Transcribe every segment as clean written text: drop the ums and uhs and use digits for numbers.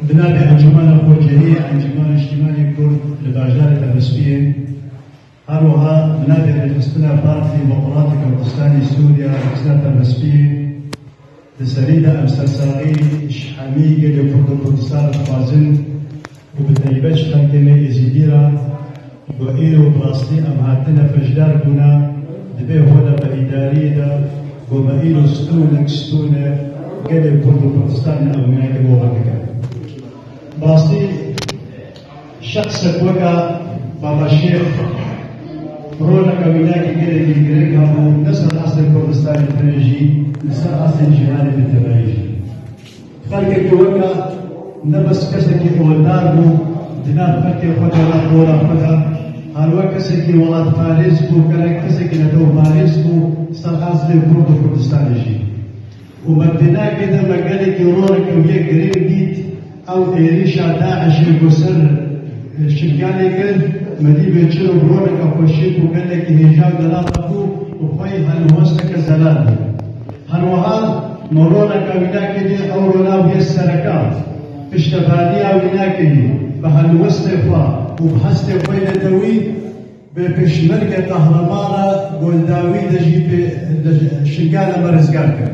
بنادي انجمان الخوجهية انجمان اجتماعي كرد لباجار الأبسبية هروها بنادي الفلسطينية بارتي ديمقراطي كردستاني سوريا رئيسة الأبسبية لسريدة أمسرساغي شحامية لكرد كردستان خوازن وبتنيبش خلقنا إزيديرا وإيرو بلاستي أمهاتنا فجدار كنا دبي هولا بإدارية وبإيرو ستونة قال كرد كردستان أو مناك بوغتك بلاستي شخصك وكا بابا الشيخ رونك ولاك قال يقريك هم نصر أصل كردستان الفرنجي نصر أصل الجهاد التبعيجي خلقك وكا نبس كسكي وداربو دناب فكي خدا دورا خدا هلوا كسكي ولاد فارس بو كلا كسكي ندو فارس بو سر أصل كرد كردستان جي ومدنا كده مقالك يرونك ويا قريب ديت أو إيريشا داعش القسر الشرقاني قال مدي بيتشرو برونك أخوشيك وقال لك هجاو دلاتكو وخوي هنوستك زلال هنوها مرونك وياك دي أورونا ويا السركات اشتغالية ويناكي بهالوصفة وبحسب خوينا دوي بشمرقة قهرمانة قلداوي دجي شنقالة مرزقالك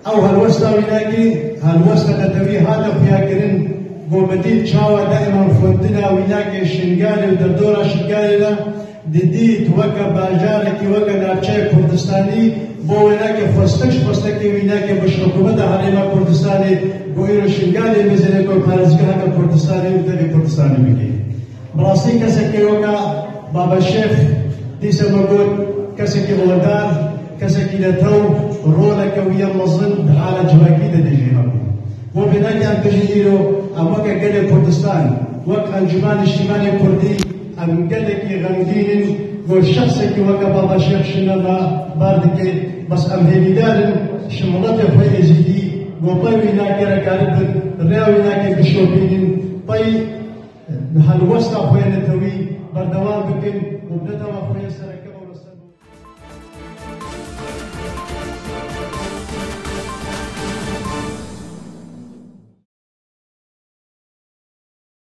أو هالوصفة ويناكي هالوصفة دوي هذا فيها كرين قومديد شاوة دائما فوندنا ويناكي شنقالة ودردورة شنقالة ديت وكا باجارك وكا نابشاي كردستاني بو ويناكي فستكي ويناكي باش حكومتها حريمة كردستاني بويرو شنقالي مزيني كو فارزقها كردستاني ودري كردستاني بكي براسي كسكي وكا بابا الشيخ ديسا مقول كسكي غودار كسكي لتو رولك ويا مظن بحالة جواكيدة ديجينا وبناكي أن تجيرو أموكا قلي كردستان وكا انجمان اجتماعي كردي أم قلك غمدين والشخصك وكا بابا الشيخ شنما باردكي بس أم هيدار شمرته في إزيدي وطيوي ناكي ركارب رياوي ناكي بشوبين طي هالوسط أخويا نتوي بردوان بكن وبنتوا أخويا سركا